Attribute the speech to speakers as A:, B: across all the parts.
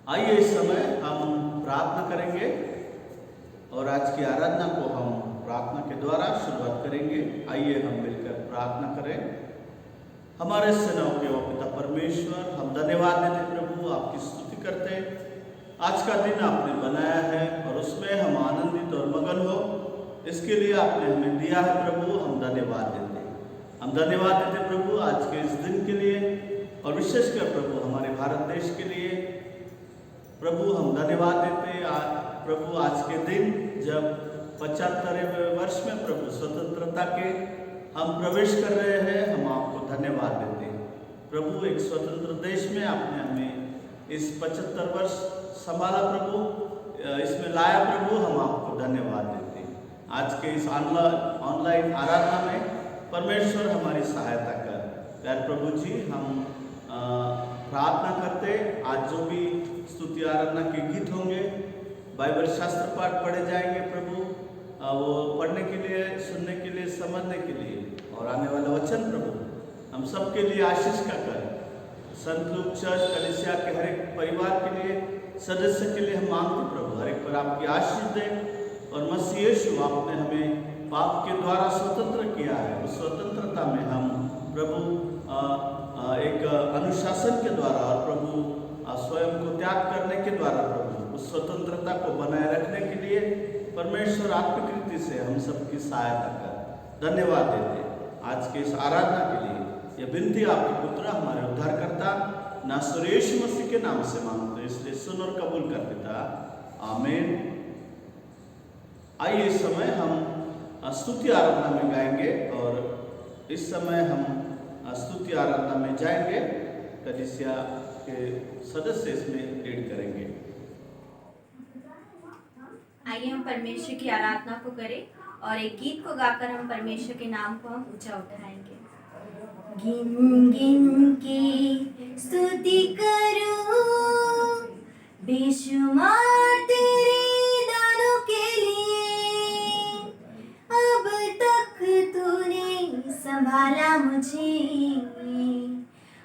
A: आइए इस समय हम प्रार्थना करेंगे और आज की आराधना को हम प्रार्थना के द्वारा शुरुआत करेंगे। आइए हम मिलकर प्रार्थना करें। हमारे सेनाओं के पिता परमेश्वर, हम धन्यवाद देते प्रभु, आपकी स्तुति करते। आज का दिन आपने बनाया है और उसमें हम आनंदित और मगन हो, इसके लिए आपने हमें दिया है प्रभु। हम धन्यवाद देते, हम धन्यवाद देते प्रभु आज के इस दिन के लिए और विशेषकर प्रभु हमारे भारत देश के लिए। प्रभु हम धन्यवाद देते प्रभु आज के दिन जब 75वें वर्ष में प्रभु स्वतंत्रता के हम प्रवेश कर रहे हैं, हम आपको धन्यवाद देते हैं प्रभु। एक स्वतंत्र देश में आपने हमें इस 75 वर्ष संभाला प्रभु, इसमें लाया प्रभु, हम आपको धन्यवाद देते हैं। आज के इस ऑनलाइन आराधना में परमेश्वर हमारी सहायता कर। प्यारे प्रभु जी, हम प्रार्थना करते, आज जो भी स्तुति आराधना के गीत होंगे, बाइबल शास्त्र पाठ पढ़े जाएंगे प्रभु, वो पढ़ने के लिए, सुनने के लिए, समझने के लिए और आने वाला वचन प्रभु हम सबके लिए आशीष का कर। संत लूक चर्च कलीसिया के हर एक परिवार के लिए, सदस्य के लिए हम मांगते प्रभु, हर एक पर आपकी आशीष दे। और मसीह यीशु, आपने हमें पाप के द्वारा स्वतंत्र किया है, उस स्वतंत्रता में हम प्रभु एक अनुशासन के द्वारा और प्रभु स्वयं को त्याग करने के द्वारा प्रभु उस स्वतंत्रता को बनाए रखने के लिए परमेश्वर आत्मिक रीति से हम सबकी सहायता कर। धन्यवाद देते आज के इस आराधना के लिए। यह विनती आपके पुत्र हमारे उद्धारकर्ता नासर यीशु मसीह के नाम से मांगते, इसलिए सुन और कबूल कर पिता, आमीन। आइए इस समय हम स्तुति आराधना में गाएंगे और इस समय हम स्तुति आराधना में जाएंगे। कलीसिया के सदस्य इसमें लीड करेंगे।
B: आइए हम परमेश्वर की आराधना को करें और एक गीत को गाकर हम परमेश्वर के नाम को हम ऊंचा उठाएंगे। गिन गिन के स्तुति करूं बेशुमार तेरे दानों के लिए, अब तक तूने संभाला मुझे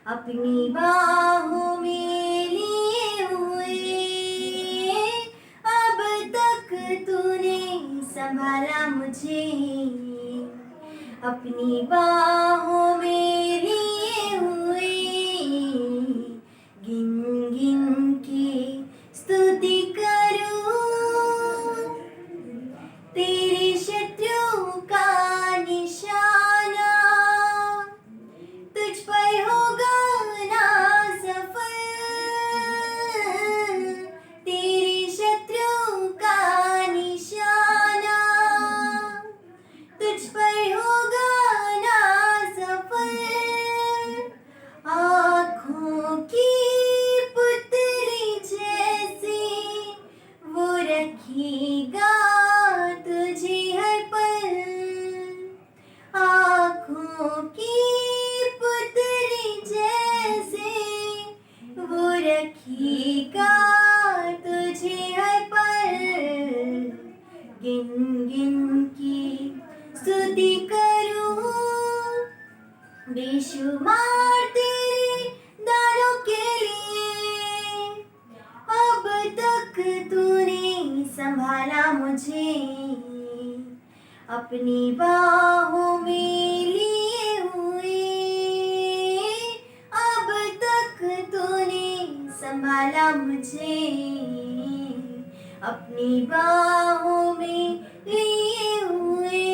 B: अपनी बाहों में लिए हुए, अब तक तूने संभाला मुझे अपनी बाहों में लिए हुए। गिन गिन के स्तुति करूं तेरे शत्रुओं का निशाना, तुझ पर होगा ना सफल, तेरे शत्रुओं का निशाना, तुझ पर होगा ना सफल। आँखों की पुतली जैसी वो रखेगा तुझे हर पल, आँखों की पुतली जैसे वो रखेगा तुझे हर पल। गिन गिन की स्तुति करूं बेशुमार तेरे दानों के लिए, अब तक तूने संभाला मुझे अपनी बाहों में लिए हुए, अब तक तूने संभाला मुझे अपनी बाहों में लिए हुए,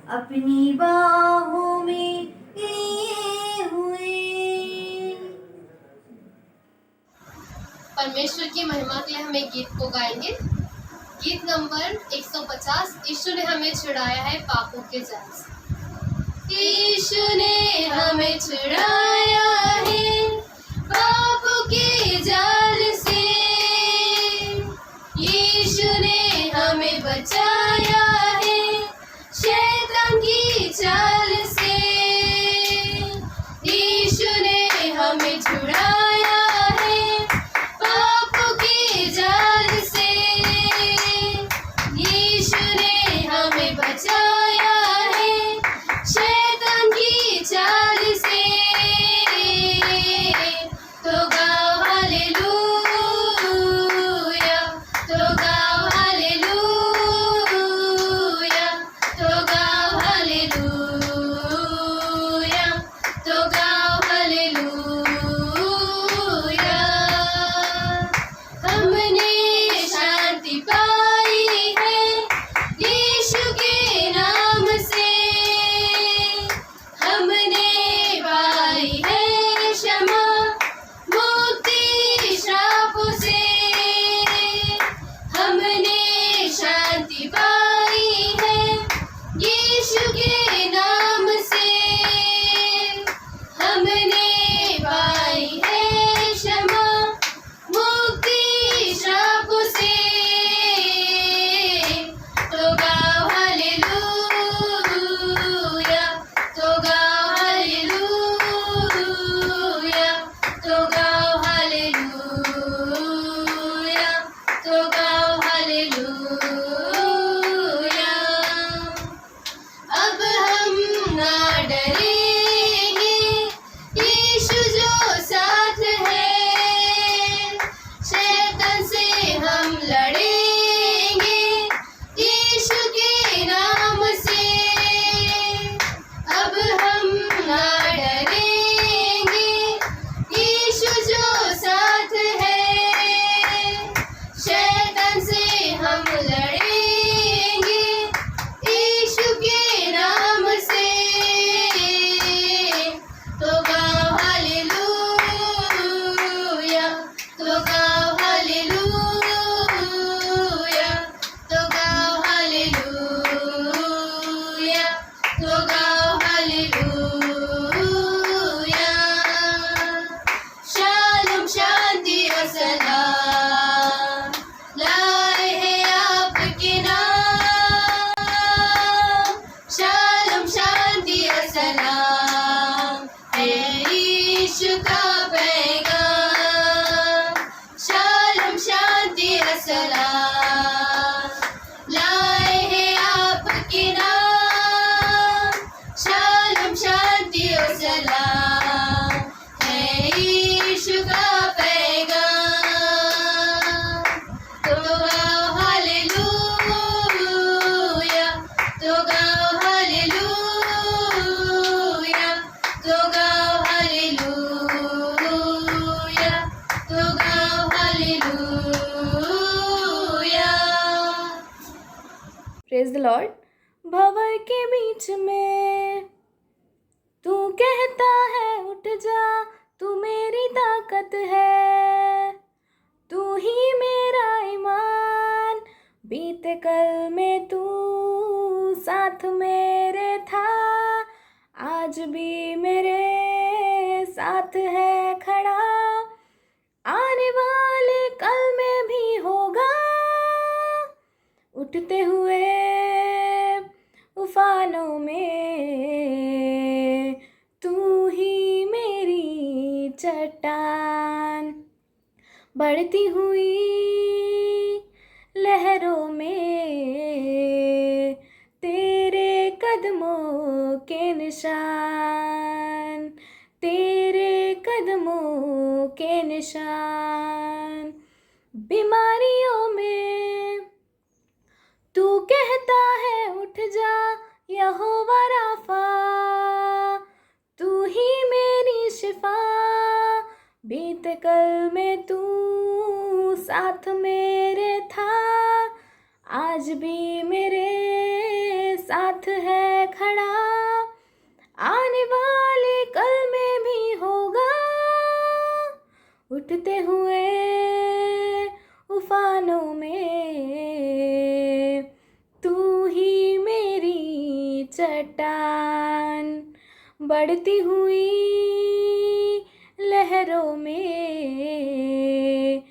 B: अपनी बाहों में लिए हुए।
C: परमेश्वर की महिमा के लिए हम एक गीत को गाएंगे। गीत नंबर 150। यीशु ने हमें छुड़ाया है पापों के जाल से। यीशु ने हमें छुड़ाया है पापों के जाल से, यीशु ने हमें बचाया है शैतान की चाल से, यीशु ने हमें छुड़ाया है पापों के जाल से, यीशु ने हमें बचाया है शैतान की चाल से। तो गाओ हालेलुया। का पैगाम, शालोम शांति असलाम लाए हैं आपके नाम, शालोम शांति असलाम है यीशु का पैगाम। तो गाओ हालेलुया, तो गाओ हालेलुया, तो गाओ हालेलुया, तो गाओ हालेलुया।
D: Praise the Lord. भंवर के बीच में तू कहता है उठ जा, तू मेरी ताकत है, तू ही मेरा ईमान। बीते कल में तू साथ मेरे था, आज भी मेरे साथ है खड़ा, आने वाले कल में भी होगा। उठते हुए उफानों में तू ही मेरी चट्टान, बढ़ती हुई लहरों में तेरे कदमों के निशान, तेरे कदमों के निशान। बीमारियों में तू कहता है उठ जा, यहोवा राफा, तू ही मेरी शिफा। बीते कल में तू साथ मेरे था, आज भी मेरे साथ है खड़ा, आने वाले कल में भी होगा। उठते हुए उफानों में तू ही मेरी चट्टान, बढ़ती हुई लहरों में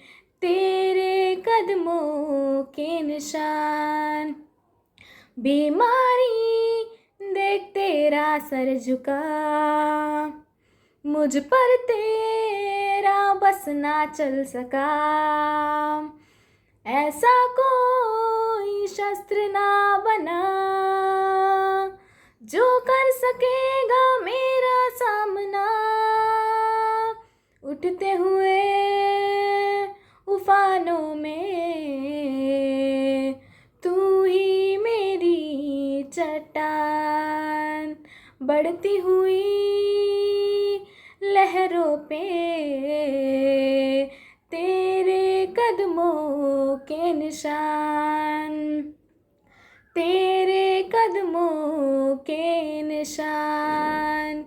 D: तेरे कदमों के निशान। बीमारी देख तेरा सर झुका, मुझ पर तेरा बस ना चल सका, ऐसा कोई शस्त्र ना बना जो कर सकेगा मेरा सामना। उठते हुए उफानों में तू ही मेरी चट्टान, बढ़ती हुई लहरों पे तेरे कदमों के निशान, तेरे कदमों के निशान,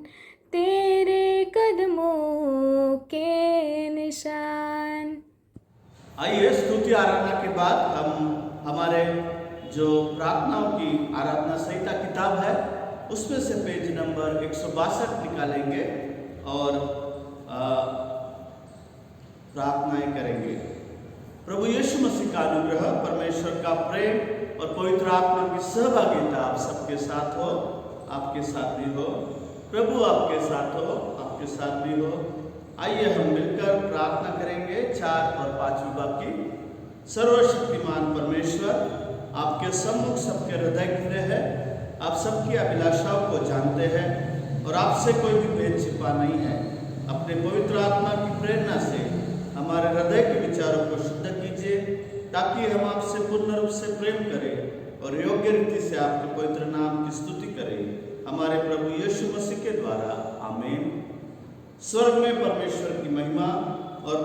D: तेरे कदमों के निशान।
A: आइए स्तुति आराधना के बाद हम हमारे जो प्रार्थनाओं की आराधना संहिता किताब है उसमें से पेज नंबर 162 निकालेंगे और प्रार्थनाएं करेंगे। प्रभु यीशु मसीह का अनुग्रह, परमेश्वर का प्रेम और पवित्र आत्मा की सहभागिता आप सबके साथ हो, आपके साथ भी हो। प्रभु आपके साथ हो, आपके साथ भी हो। आइए हम मिलकर प्रार्थना करेंगे 4 और 5 विभाग की। सर्वशक्तिमान परमेश्वर, आपके सम्मुख सबके हृदय खुले हैं, आप सबकी अभिलाषाओं को जानते हैं और आपसे कोई भी भेद छिपा नहीं है। अपने पवित्र आत्मा की प्रेरणा से हमारे हृदय के विचारों को शुद्ध कीजिए ताकि हम आपसे पूर्ण रूप से प्रेम करें और योग्य रीति से आपके पवित्र नाम की स्तुति करें, हमारे प्रभु यीशु मसीह के द्वारा। आमीन। स्वर्ग में परमेश्वर की महिमा और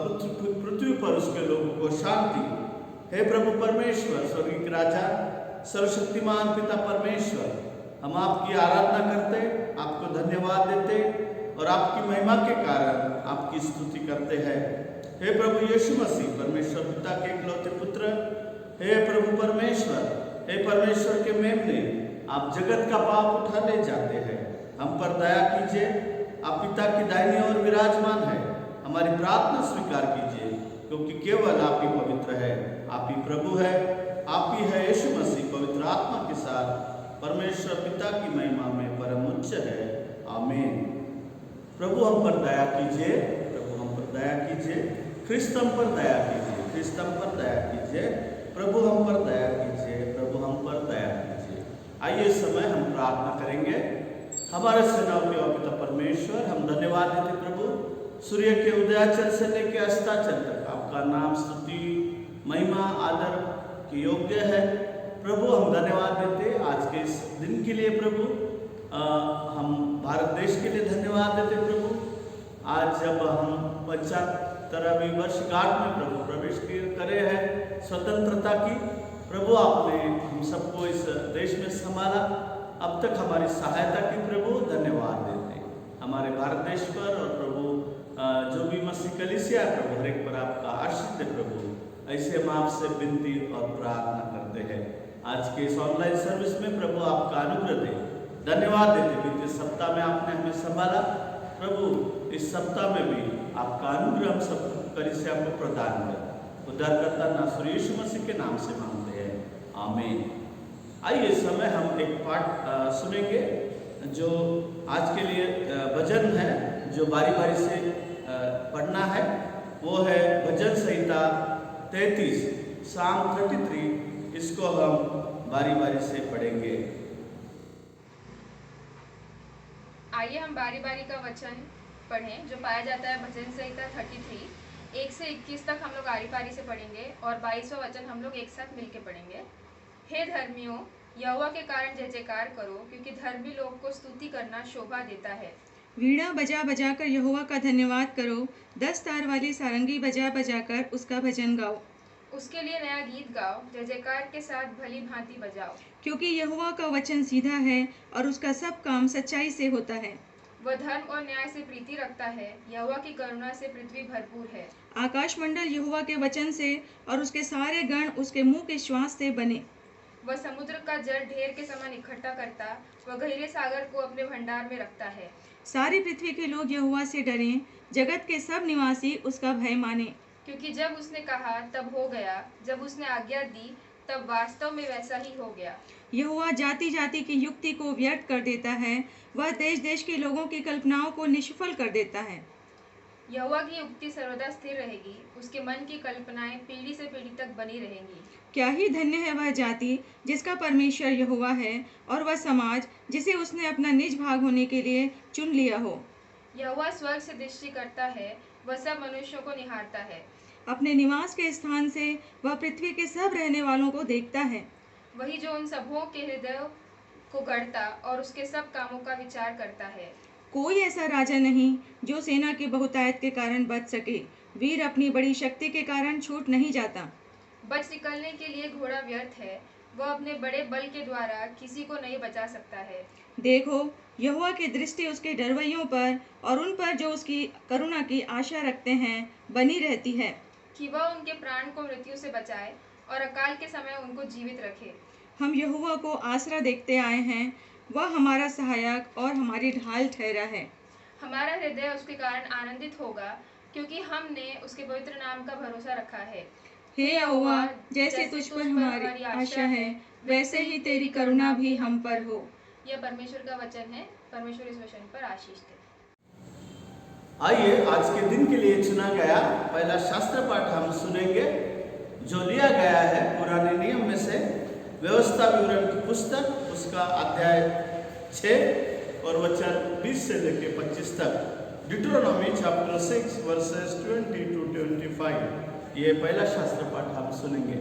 A: पृथ्वी पर उसके लोगों को शांति। हे प्रभु परमेश्वर, स्वर्गीय राजा, सर्वशक्तिमान पिता परमेश्वर, हम आपकी आराधना करते, आपको धन्यवाद देते और आपकी महिमा के कारण आपकी स्तुति करते हैं। हे प्रभु यीशु मसीह, परमेश्वर पिता के इकलौते पुत्र, हे प्रभु परमेश्वर, हे परमेश्वर के मेमने, आप जगत का पाप उठा ले जाते हैं। हम पर दया कीजिए, आप पिता की दाहिनी ओर विराजमान है। हमारी प्रार्थना स्वीकार कीजिए क्योंकि केवल आप ही पवित्र है, आप ही प्रभु है, आप ही है यीशु मसीह पवित्र आत्मा के साथ परमेश्वर पिता की महिमा में परम उच्च है। आमीन। प्रभु हम पर दया कीजिए, प्रभु हम पर दया कीजिए, ख्रिस्त हम पर दया कीजिए, ख्रिस्त हम पर दया कीजिए, प्रभु हम पर दया कीजिए, प्रभु हम पर दया कीजिए। आइए इस समय हम प्रार्थना करेंगे। हमारे सेनाओं के पिता परमेश्वर, हम धन्यवाद देते प्रभु, सूर्य के उदयाचल से लेकर अस्ताचल तक आपका नाम स्तुति महिमा आदर के योग्य है। प्रभु हम धन्यवाद देते आज के इस दिन के लिए प्रभु, हम भारत देश के लिए धन्यवाद देते प्रभु। आज जब हम 75वीं वर्षगांठ में प्रभु प्रवेश करे हैं स्वतंत्रता की, प्रभु आपने हम सबको इस देश में संभाला, अब तक हमारी सहायता की प्रभु धन्यवाद देते हमारे भारत देश पर। और प्रभु जो भी मसीह कलीसिया है प्रभु, हर एक पर आपका आशीष दे प्रभु। ऐसे हम आपसे विनती और प्रार्थना करते हैं आज के इस ऑनलाइन सर्विस में प्रभु आपका अनुग्रह दे। धन्यवाद देते बीते सप्ताह में आपने हमें संभाला प्रभु, इस सप्ताह में भी आपका अनुग्रह हम सब कलीसिया को प्रदान कर। उद्धारकर्ता नासरी यीशु मसीह के नाम से मांगते हैं, आमीन। आइए इस समय हम एक पाठ सुनेंगे जो आज के लिए भजन है, जो बारी बारी से पढ़ना है। वो है भजन संहिता 33 Psalm 33। इसको हम बारी बारी से पढ़ेंगे।
E: आइए हम बारी बारी का वचन पढ़ें जो पाया जाता है भजन संहिता 33 1 से 21 तक। हम लोग आरी पारी से पढ़ेंगे और 22वां वचन हम लोग एक साथ मिलके पढ़ेंगे। हे धर्मियों, यहोवा के कारण जय जयकार करो, क्योंकि धर्मी लोग को स्तुति करना शोभा देता है।
F: वीणा बजा बजा कर यहोवा का धन्यवाद करो, 10 तार वाली सारंगी बजा बजा कर उसका भजन गाओ।
E: उसके लिए नया गीत गाओ, जय जयकार के साथ भली भांति बजाओ।
F: क्योंकि यहोवा का वचन सीधा है और उसका सब काम सच्चाई से होता है।
E: वह धर्म और न्याय से प्रीति रखता है, यहोवा की करुणा से पृथ्वी भरपूर है।
F: आकाश मंडल यहोवा के वचन से और उसके सारे गण उसके मुंह के श्वास से बने।
E: वह समुद्र का जल ढेर के समान इकट्ठा करता, वह गहरे सागर को अपने भंडार में रखता है।
F: सारी पृथ्वी के लोग यहोवा से डरें, जगत के सब निवासी उसका भय माने।
E: क्योंकि जब उसने कहा तब हो गया, जब उसने आज्ञा दी तब वास्तव में वैसा ही हो गया।
F: यहोवा जाति जाति की युक्ति को व्यर्थ कर देता है, वह देश देश के लोगों की कल्पनाओं को निष्फल कर देता है।
E: यहोवा की युक्ति सर्वदा स्थिर रहेगी, उसके मन की कल्पनाएं पीढ़ी से पीढ़ी तक बनी रहेंगी।
F: क्या ही धन्य है वह जाति जिसका परमेश्वर यहोवा है, और वह समाज जिसे उसने अपना निज भाग होने के लिए चुन लिया हो।
E: यहोवा स्वर्ग से दृष्टि करता है, वह सब मनुष्यों को निहारता है।
F: अपने निवास के स्थान से वह पृथ्वी के सब रहने वालों को देखता है।
E: वही जो उन सबों के हृदय को गढ़ता और उसके सब कामों का विचार करता है।
F: कोई ऐसा राजा नहीं जो सेना की बहुतायत के कारण बच सके, वीर अपनी बड़ी शक्ति के कारण छूट नहीं जाता।
E: बच निकलने के लिए घोड़ा व्यर्थ है, वह अपने बड़े बल के द्वारा किसी को नहीं बचा सकता है।
F: देखो, यहोवा की दृष्टि उसके डरवैयों पर और उन पर जो उसकी करुणा की आशा रखते हैं बनी रहती है,
E: कि वह उनके प्राण को मृत्यु से बचाए और अकाल के समय उनको जीवित रखे।
F: हम यहोवा को आसरा देखते आए हैं, वह हमारा सहायक और हमारी ढाल ठहरा है।
E: हमारा हृदय उसके कारण आनंदित होगा, क्योंकि हमने उसके पवित्र नाम का भरोसा रखा है।
F: हे यहोवा, जैसे तुझ पर हमारी आशा है, वैसे ही तेरी करुणा भी हम पर हो।
E: यह परमेश्वर का वचन है। परमेश्वर इस वचन पर आशीष दे।
A: आइए आज के दिन के लिए चुना गया पहला शास्त्र पाठ हम सुनेंगे, जो लिया गया है पुराने नियम में से व्यवस्था विवरण की पुस्तक, उसका अध्याय 6 और वचन 20 से लेकर 25 तक। डिट्रोनॉमी चैप्टर 6 वर्सेस 20 to 25। ये पहला शास्त्र पाठ हम सुनेंगे।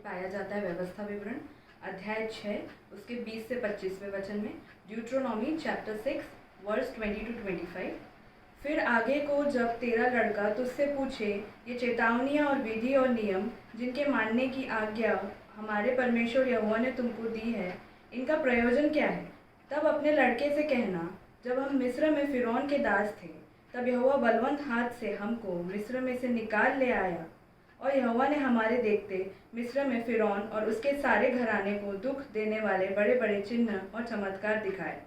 G: पाया जाता है व्यवस्था विवरण अध्याय 6 उसके 20 से 25वें वचन में। ड्यूट्रोनॉमी चैप्टर 6 वर्स 20 to 25। फिर आगे को जब तेरा लड़का तुझसे पूछे, ये चेतावनियाँ और विधि और नियम जिनके मानने की आज्ञा हमारे परमेश्वर यहोवा ने तुमको दी है, इनका प्रयोजन क्या है, तब अपने लड़के से कहना, जब हम मिस्र में फिरौन के दास थे, तब यहोवा बलवंत हाथ से हमको मिस्र में से निकाल ले आया, और यहोवा ने हमारे देखते मिस्र में फिरौन और उसके सारे घराने को दुख देने वाले बड़े बड़े चिन्ह और चमत्कार दिखाए,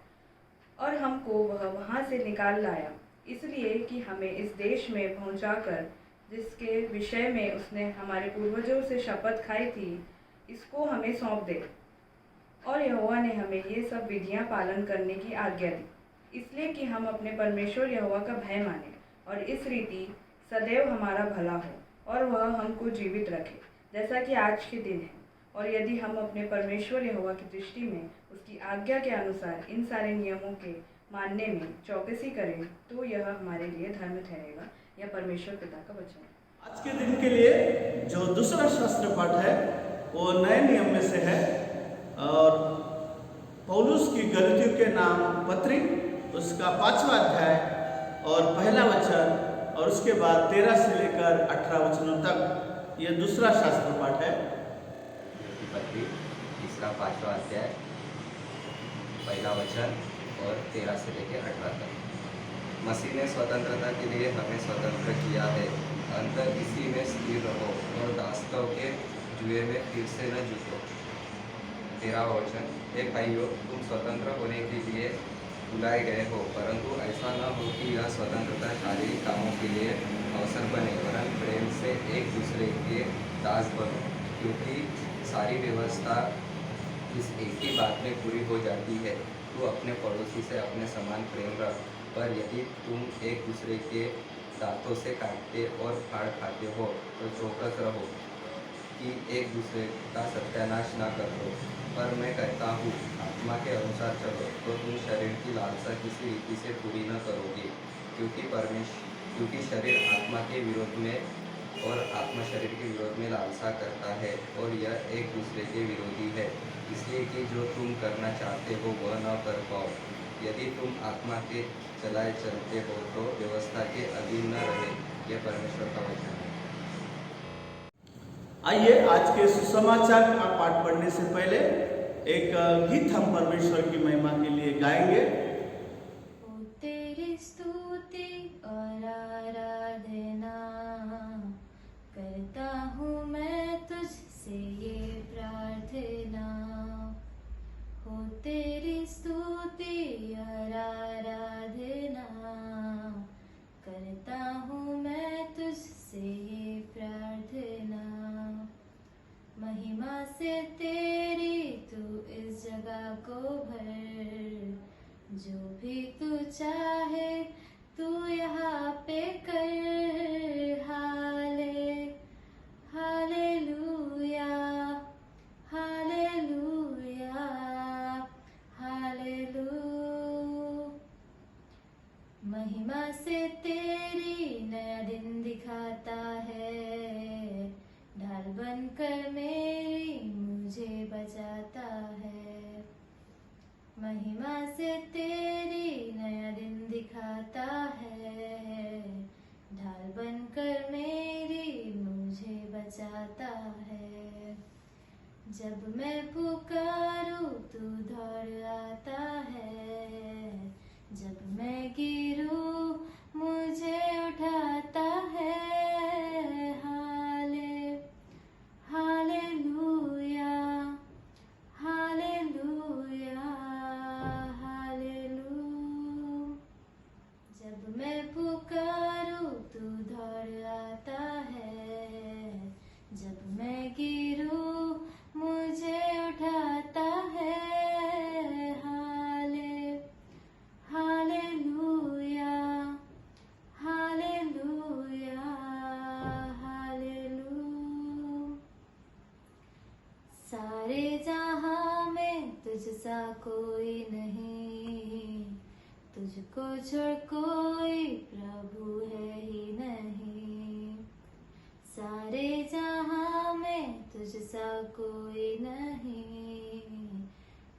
G: और हमको वह वहाँ से निकाल लाया, इसलिए कि हमें इस देश में पहुँचाकर जिसके विषय में उसने हमारे पूर्वजों से शपथ खाई थी, इसको हमें सौंप दे। और यहोवा ने हमें ये सब विधियाँ पालन करने की आज्ञा दी। इसलिए कि हम अपने परमेश्वर यहोवा का भय मानें और इस रीति सदैव हमारा भला हो और वह हमको जीवित रखे जैसा कि आज के दिन है। और यदि हम अपने परमेश्वर यहोवा की दृष्टि में उसकी आज्ञा के अनुसार इन सारे नियमों के मानने में चौकसी करें तो यह हमारे लिए धर्म ठहरेगा। यह परमेश्वर पिता का वचन है।
A: आज के दिन के लिए जो दूसरा शास्त्र पाठ है वो नए नियम में से है और पौलुस की गलतियों के नाम पत्री उसका 5वां अध्याय और पहला वचन और उसके बाद 13 से लेकर 18 वचनों तक ये दूसरा शास्त्र पाठ है।
H: पत्री तीसरा 5वां अध्याय पहला वचन और 13 से लेकर 18 तक। मसीह ने स्वतंत्रता के लिए हमें स्वतंत्र किया है, अंतर इसी में स्थिर रहो और दास्तव के जुए में फिर से न जुटो। 13वां वचन, हे भाइयों, तुम स्वतंत्र होने के लिए बुलाए गए हो, परंतु ऐसा न हो कि यह स्वतंत्रता शारीरिक कामों के लिए अवसर बने, वरन प्रेम से एक दूसरे के दास बनो, क्योंकि सारी व्यवस्था इस एक ही बात में पूरी हो जाती है, तू अपने पड़ोसी से अपने समान प्रेम रख। पर यदि तुम एक दूसरे के दांतों से काटते और फाड़ खाते हो तो चौकस रहो कि एक दूसरे का सत्यानाश ना कर दो। पर मैं कहता हूँ, आत्मा के अनुसार चलो तो तुम शरीर की लालसा किसी रीति से पूरी न करोगे, क्योंकि शरीर आत्मा के विरोध में और आत्मा शरीर के विरोध में लालसा करता है और यह एक दूसरे के विरोधी है, इसलिए कि जो तुम करना चाहते हो वह न कर पाओ। यदि तुम आत्मा के चलाए चलते हो तो व्यवस्था के अधीन न रहे। यह परमेश्वर का वचन है।
A: आइए आज के सुसमाचार का पाठ पढ़ने से पहले एक गीत हम परमेश्वर की महिमा के लिए गाएंगे।
D: ओ तेरी स्तुति और आराधना करता हूँ मैं तुझसे ये प्रार्थना, हो तेरी स्तुति और आराधना करता हूँ मैं तुझसे ये प्रार्थना। महिमा से तेरी तू इस जगह को भर, जो भी तू चाहे तू यहाँ पे कर। Hallelujah hallelujah hallelujah. महिमा से तेरी नया दिन दिखाता है, ढाल बनकर मेरी मुझे बचाता है। महिमा से तेरी नया दिन दिखाता है, ढाल बनकर मेरी मुझे बचाता है। जब मैं पुकारूं तू दौड़ आता है, जब मैं गिरूं मुझे उठाता है। Hallelujah hallelujah hallelujah. जब मैं पुकारूं तू दौड़ आता है, जब मैं गिरूं मुझे उठाता है। Hallelujah hallelujah hallelujah. सारे जहां में तुझसा कोई नहीं, तुझको छोड़ कोई प्रभु है ही नहीं। सारे जहां में तुझसा कोई नहीं,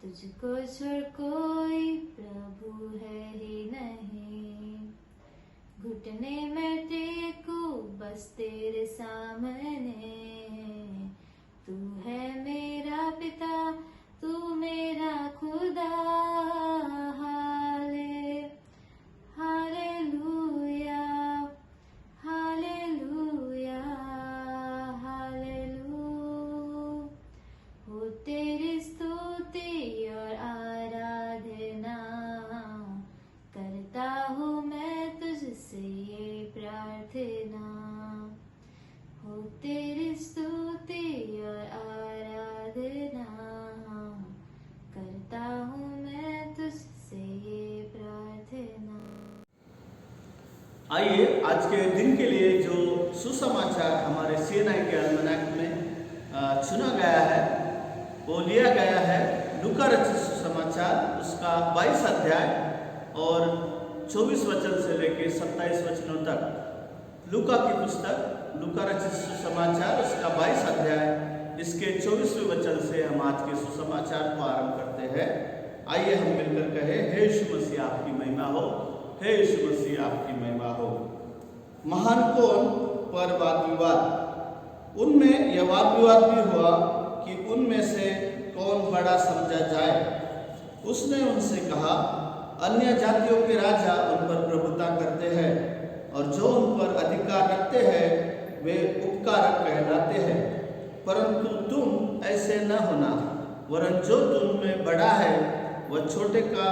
D: तुझको छोड़ कोई प्रभु है ही नहीं। घुटने में टेकू बस तेरे सामने, तू है मेरा पिता तू मेरा खुदा। Hallelujah hallelujah hallelujah. हो तेरी स्तुति और आराधना करता हूँ मैं तुझसे ये प्रार्थना। हो तेरी स्तुति और आराधना
A: आइए आज के दिन के लिए जो सुसमाचार हमारे CNI के अलमनाक में चुना गया है वो लिया गया है लूका रचित सुसमाचार उसका 22 अध्याय और 24 वचन से लेकर 27 वचनों तक। लूका की पुस्तक लूका रचित सुसमाचार उसका 22 अध्याय इसके 24वें वचन से हम आज के सुसमाचार को आरंभ करते हैं। आइए हम मिलकर कहें, हे यीशु मसीह आपकी महिमा हो, हे यीशु मसीह आपकी महिमा हो। महान कौन पर वाद विवाद। उनमें यह वाद विवाद भी हुआ कि उनमें से कौन बड़ा समझा जाए। उसने उनसे कहा, अन्य जातियों के राजा उन पर प्रभुता करते हैं और जो उन पर अधिकार रखते हैं वे उपकारक कहलाते हैं, परंतु तुम ऐसे न होना, वरन जो तुम में बड़ा है वह छोटे का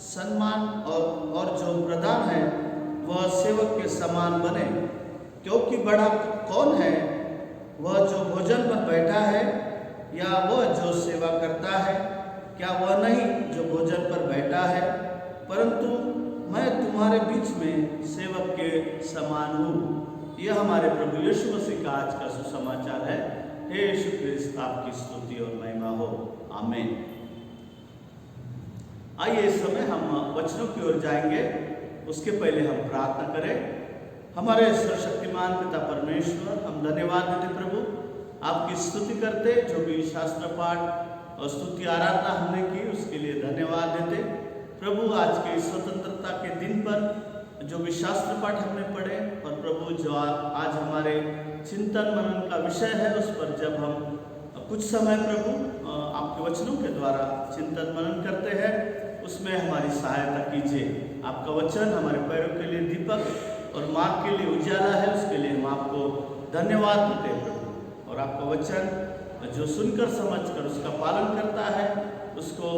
A: सम्मान और जो प्रधान है वह सेवक के समान बने। क्योंकि बड़ा कौन है, वह जो भोजन पर बैठा है या वह जो सेवा करता है? क्या वह नहीं जो भोजन पर बैठा है? परंतु मैं तुम्हारे बीच में सेवक के समान हूँ। यह हमारे प्रभु यीशु मसीह का आज का सुसमाचार है। हे यीशु क्रिस्त आपकी स्तुति और महिमा हो, आमीन। आइए इस समय हम वचनों की ओर जाएंगे, उसके पहले हम प्रार्थना करें। हमारे सर्वशक्तिमान पिता परमेश्वर, हम धन्यवाद देते प्रभु, आपकी स्तुति करते। जो भी शास्त्र पाठ और स्तुति आराधना हमने की उसके लिए धन्यवाद देते प्रभु। आज के स्वतंत्रता के दिन पर जो भी शास्त्र पाठ हमने पढ़े और प्रभु जो आज हमारे चिंतन मनन का विषय है उस पर जब हम कुछ समय प्रभु आपके वचनों के द्वारा चिंतन मनन करते हैं उसमें हमारी सहायता कीजिए। आपका वचन हमारे पैरों के लिए दीपक और मार्ग के लिए उजाला है, उसके लिए हम आपको धन्यवाद देते हैं प्रभु। और आपका वचन जो सुनकर समझकर उसका पालन करता है उसको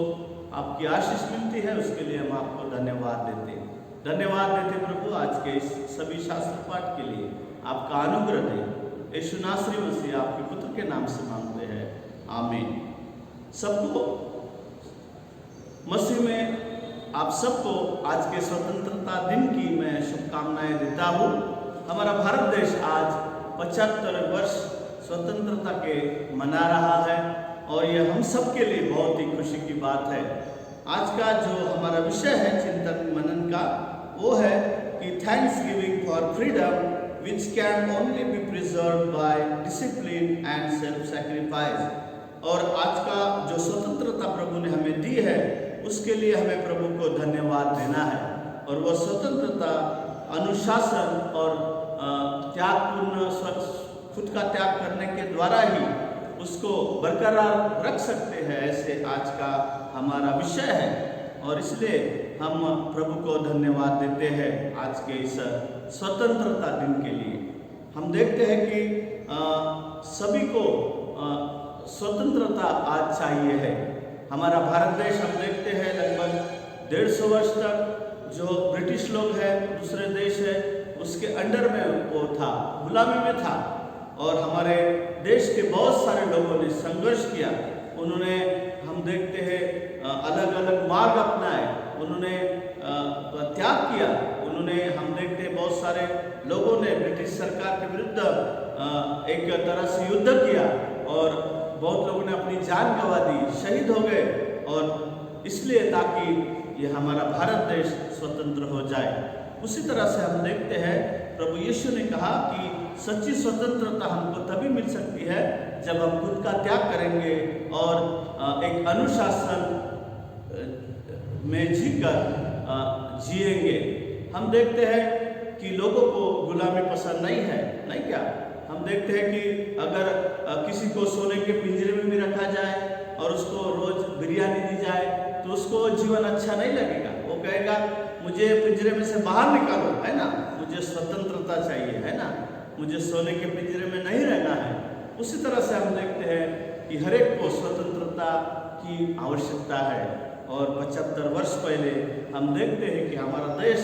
A: आपकी आशीष मिलती है, उसके लिए हम आपको धन्यवाद देते हैं। धन्यवाद देते प्रभु आज के इस सभी शास्त्र पाठ के लिए। आपका अनुग्रह दे, यीशु नासरी मसीह आपके पुत्र के नाम से मांगते हैं, आमीन। सबको मसीह में आप सबको आज के स्वतंत्रता दिन की मैं शुभकामनाएं देता हूँ। हमारा भारत देश आज 75 वर्ष स्वतंत्रता के मना रहा है और यह हम सब के लिए बहुत ही खुशी की बात है। आज का जो हमारा विषय है चिंतन मनन का वो है कि thanks giving for freedom which can only be preserve by discipline and self sacrifice. और आज का जो स्वतंत्रता प्रभु ने हमें दी है उसके लिए हमें प्रभु को धन्यवाद देना है। और वह स्वतंत्रता अनुशासन और त्यागपूर्ण खुद का त्याग करने के द्वारा ही उसको बरकरार रख सकते हैं, ऐसे आज का हमारा विषय है। और इसलिए हम प्रभु को धन्यवाद देते हैं आज के इस स्वतंत्रता दिन के लिए। हम देखते हैं कि सभी को स्वतंत्रता आज चाहिए है। हमारा भारत देश हम देखते हैं लगभग 150 वर्ष तक जो ब्रिटिश लोग हैं, दूसरे देश है, उसके अंडर में वो था, गुलामी में था। और हमारे देश के बहुत सारे लोगों ने संघर्ष किया, उन्होंने हम देखते हैं अलग अलग मार्ग अपनाए, उन्होंने त्याग किया, उन्होंने हम देखते हैं बहुत सारे लोगों ने ब्रिटिश सरकार के विरुद्ध एक तरह से युद्ध किया और बहुत लोगों ने अपनी जान गंवा दी, शहीद हो गए। और इसलिए ताकि ये हमारा भारत देश स्वतंत्र हो जाए। उसी तरह से हम देखते हैं प्रभु यीशु ने कहा कि सच्ची स्वतंत्रता हमको तभी मिल सकती है जब हम खुद का त्याग करेंगे और एक अनुशासन में जीकर जिएंगे। हम देखते हैं कि लोगों को गुलामी पसंद नहीं है, नहीं क्या? हम देखते हैं कि अगर किसी को सोने के पिंजरे में भी रखा जाए और उसको रोज बिरयानी दी जाए तो उसको जीवन अच्छा नहीं लगेगा। वो कहेगा मुझे पिंजरे में से बाहर निकालो, है ना, मुझे स्वतंत्रता चाहिए, है ना, मुझे सोने के पिंजरे में नहीं रहना है। उसी तरह से हम देखते हैं कि हर एक को स्वतंत्रता की आवश्यकता है। और 75 वर्ष पहले हम देखते हैं कि हमारा देश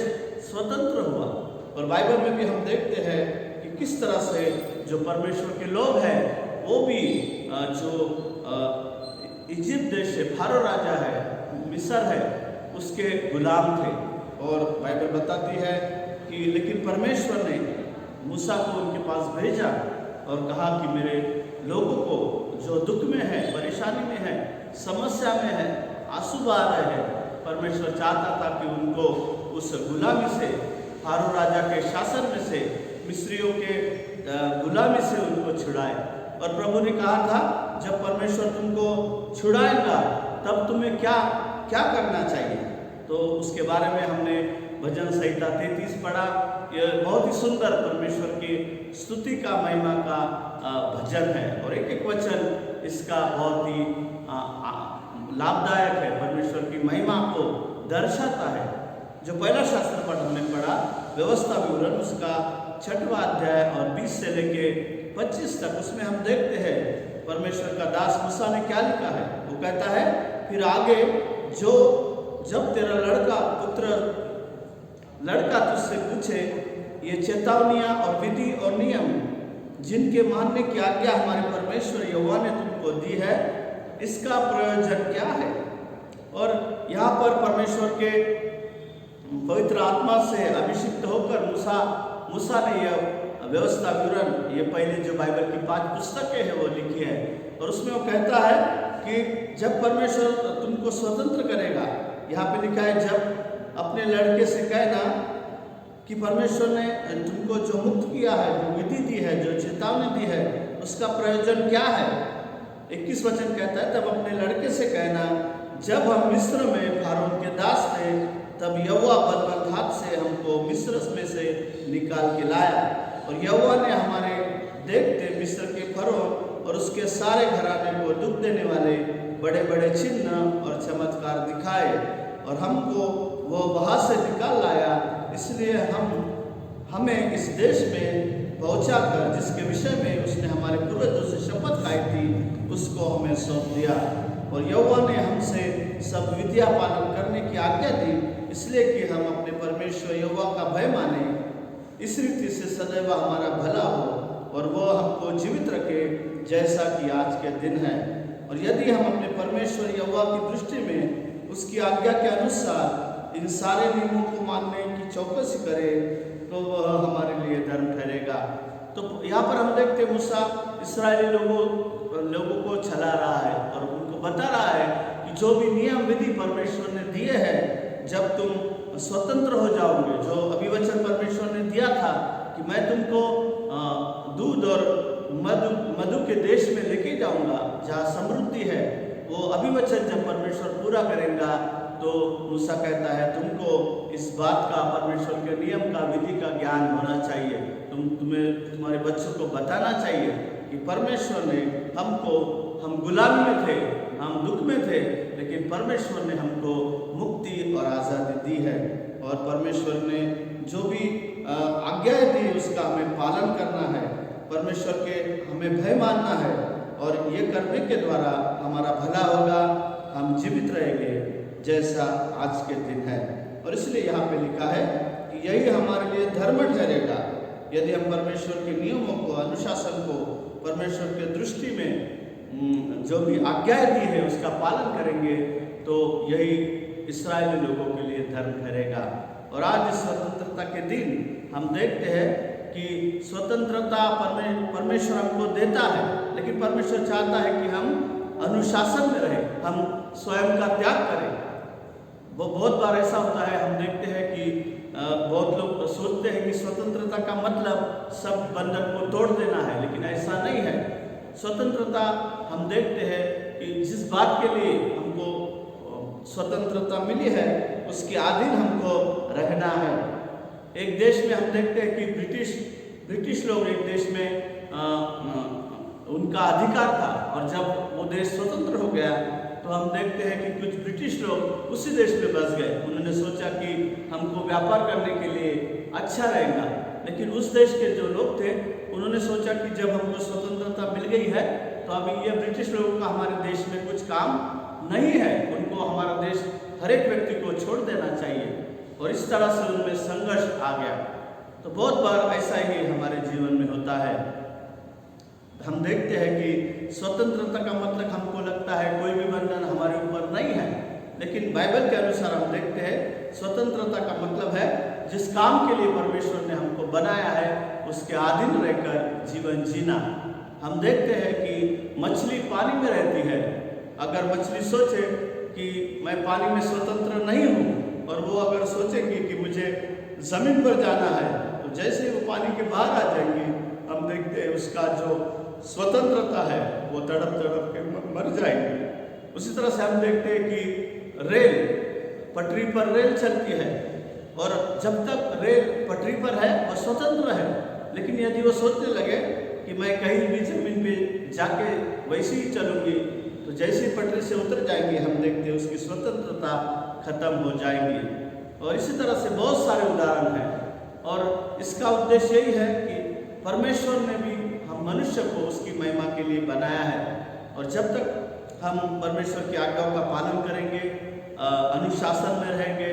A: स्वतंत्र हुआ। और बाइबल में भी हम देखते हैं कि किस तरह से जो परमेश्वर के लोग हैं वो भी जो इजिप्ट देश से फारो राजा है, मिस्र है, उसके गुलाम थे। और बाइबल बताती है कि परमेश्वर ने मूसा को उनके पास भेजा और कहा कि मेरे लोगों को जो दुख में है, परेशानी में है, समस्या में है, आंसू बहा रहे हैं, परमेश्वर चाहता था कि उनको उस गुलामी से, फारो राजा के शासन में से, मिस्रियों के गुलामी से उनको छुड़ाए। और प्रभु ने कहा था जब परमेश्वर तुमको छुड़ाएगा तब तुम्हें क्या क्या करना चाहिए। तो उसके बारे में हमने भजन संहिता 33 पढ़ा। यह बहुत ही सुंदर परमेश्वर की स्तुति का, महिमा का भजन है और एक एक वचन इसका बहुत ही लाभदायक है, परमेश्वर की महिमा को दर्शाता है। जो पहला शास्त्र पाठ हमने पढ़ा व्यवस्था विवरण, उसका 6वां अध्याय और 20 से लेके 25 तक, उसमें हम देखते हैं परमेश्वर का दास मूसा ने क्या लिखा है। वो कहता है फिर आगे जब तेरा लड़का तुझसे पूछे ये चेतावनियां और विधि और नियम जिनके मानने की आज्ञा हमारे परमेश्वर यहोवा ने तुमको दी है, इसका प्रयोजन क्या है। और यहाँ पर परमेश्वर के पवित्र आत्मा से अभिषिक्त होकर मूसा ने यह व्यवस्था विवरण, ये पहले जो बाइबल की 5 पुस्तकें हैं वो लिखी है। और उसमें वो कहता है कि जब परमेश्वर तुमको स्वतंत्र करेगा, यहाँ पे लिखा है जब अपने लड़के से कहना कि परमेश्वर ने तुमको जो मुक्त किया है, जो विधि दी है, जो चेतावनी दी है, उसका प्रयोजन क्या है। 21 वचन कहता है तब अपने लड़के से कहना जब हम मिस्र में फारोन के दास थे तब यहोवा बलवन्त हाथ से हमको मिस्र में से निकाल के लाया और यहोवा ने हमारे देखते मिस्र के फरोह और उसके सारे घराने को दुख देने वाले बड़े बड़े चिन्ह और चमत्कार दिखाए और हमको वो वहाँ से निकाल लाया। इसलिए हमें इस देश में पहुँचा कर जिसके विषय में उसने हमारे पूर्वजों से शपथ खाई थी उसको हमें सौंप दिया। और यहोवा ने हमसे सब विधिया पालन करने की आज्ञा दी, इसलिए कि हम अपने परमेश्वर यहोवा का भय माने, इस रीति से सदैव हमारा भला हो और वो हमको जीवित रखे जैसा कि आज के दिन है। और यदि हम अपने परमेश्वर यहोवा की दृष्टि में उसकी आज्ञा के अनुसार इन सारे नियमों को मानने की चौकसी करें तो वह हमारे लिए धर्म ठहरेगा। तो यहाँ पर हम देखते मूसा इस्राएली लोगों को चला रहा है और उनको बता रहा है कि जो भी नियम विधि परमेश्वर ने दिए हैं, जब तुम स्वतंत्र हो जाओगे, जो अभिवचन परमेश्वर ने दिया था कि मैं तुमको दूध और मधु के देश में लेके जाऊंगा जहाँ समृद्धि है, वो अभिवचन जब परमेश्वर पूरा करेगा तो मूसा कहता है तुमको इस बात का, परमेश्वर के नियम का, विधि का ज्ञान होना चाहिए। तुम्हारे बच्चों को बताना चाहिए कि परमेश्वर ने हम गुलामी में थे, हम दुख में थे, लेकिन परमेश्वर ने हमको मुक्ति और आज़ादी दी है। और परमेश्वर ने जो भी आज्ञाएं दी उसका हमें पालन करना है, परमेश्वर के हमें भय मानना है और ये करने के द्वारा हमारा भला होगा, हम जीवित रहेंगे जैसा आज के दिन है। और इसलिए यहाँ पे लिखा है कि यही हमारे लिए धर्म ठहरेगा यदि हम परमेश्वर के नियमों को, अनुशासन को, परमेश्वर के दृष्टि में जो भी आज्ञाएं दी है उसका पालन करेंगे तो यही इस्राएली लोगों के लिए धर्म ठहरेगा। और आज इस स्वतंत्रता के दिन हम देखते हैं कि स्वतंत्रता परमेश्वर हमको देता है, लेकिन परमेश्वर चाहता है कि हम अनुशासन में रहें, हम स्वयं का त्याग करें। वो बहुत बार ऐसा होता है, हम देखते हैं कि बहुत लोग सोचते हैं कि स्वतंत्रता का मतलब सब बंधन को तोड़ देना है, लेकिन ऐसा नहीं है। स्वतंत्रता हम देखते हैं कि जिस बात के लिए हमको स्वतंत्रता मिली है उसके अधीन हमको रहना है। एक देश में हम देखते हैं कि ब्रिटिश लोग एक देश में उनका अधिकार था और जब वो देश स्वतंत्र हो गया तो हम देखते हैं कि कुछ ब्रिटिश लोग उसी देश में बस गए। उन्होंने सोचा कि हमको व्यापार करने के लिए अच्छा रहेगा, लेकिन उस देश के जो लोग थे उन्होंने सोचा कि जब हमको स्वतंत्रता मिल गई है तो अभी ये ब्रिटिश लोगों का हमारे देश में कुछ काम नहीं है, उनको हमारा देश हर एक व्यक्ति को छोड़ देना चाहिए। और इस तरह से उनमें संघर्ष आ गया। तो बहुत बार ऐसा ही हमारे जीवन में होता है। हम देखते हैं कि स्वतंत्रता का मतलब हमको लगता है कोई भी बंधन हमारे ऊपर नहीं है, लेकिन बाइबल के अनुसार हम देखते हैं स्वतंत्रता का मतलब है जिस काम के लिए परमेश्वर ने हमको बनाया है उसके अधीन रहकर जीवन जीना। हम देखते हैं कि मछली पानी में रहती है। अगर मछली सोचे कि मैं पानी में स्वतंत्र नहीं हूँ और वो अगर सोचेगी कि मुझे ज़मीन पर जाना है, तो जैसे वो पानी के बाहर आ जाएंगी, हम देखते हैं उसका जो स्वतंत्रता है वो तड़प तड़प के मर जाएगी। उसी तरह से हम देखते हैं कि रेल, पटरी पर रेल चलती है और जब तक रेल पटरी पर है वो स्वतंत्र है, लेकिन यदि वो सोचने लगे कि मैं कहीं भी ज़मीन पे जाके वैसे ही चलूँगी, तो जैसे ही पटरी से उतर जाएंगे हम देखते हैं उसकी स्वतंत्रता खत्म हो जाएगी। और इसी तरह से बहुत सारे उदाहरण हैं और इसका उद्देश्य यही है कि परमेश्वर ने भी हम मनुष्य को उसकी महिमा के लिए बनाया है और जब तक हम परमेश्वर की आज्ञाओं का पालन करेंगे, अनुशासन में रहेंगे,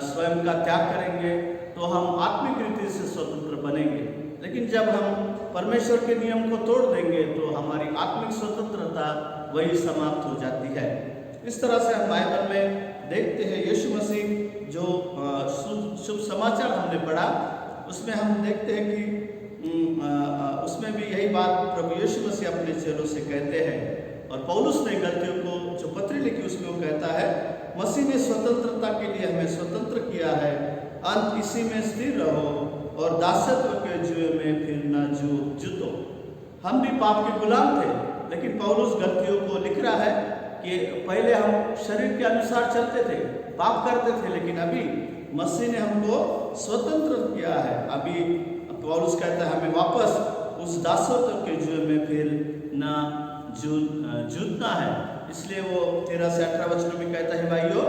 A: स्वयं का त्याग करेंगे, तो हम आत्मिक रीति से स्वतंत्र बनेंगे। लेकिन जब हम परमेश्वर के नियम को तोड़ देंगे तो हमारी आत्मिक स्वतंत्रता वही समाप्त हो जाती है। इस तरह से हम बाइबल में देखते हैं यीशु मसीह जो शुभ समाचार हमने पढ़ा, उसमें हम देखते हैं कि उसमें भी यही बात प्रभु यीशु मसीह अपने चेलों से कहते हैं। और पौलुस ने गलतियों को जो पत्री लिखी उसमें वो कहता है, मसीह ने स्वतंत्रता के लिए हमें स्वतंत्र किया है, अंत इसी में स्थिर रहो और दासत्व के जुए में फिर न जुतो। हम भी पाप के गुलाम थे, लेकिन पौलुस गलतियों को लिख रहा है कि पहले हम शरीर के अनुसार चलते थे, पाप करते थे, लेकिन अभी मसीह ने हमको स्वतंत्र किया है। अभी पौलुस कहता है हमें वापस उस दासत्व के जुए में फिर न जूतना है। इसलिए वो 13 से 18 वचनों में कहता है, भाइयों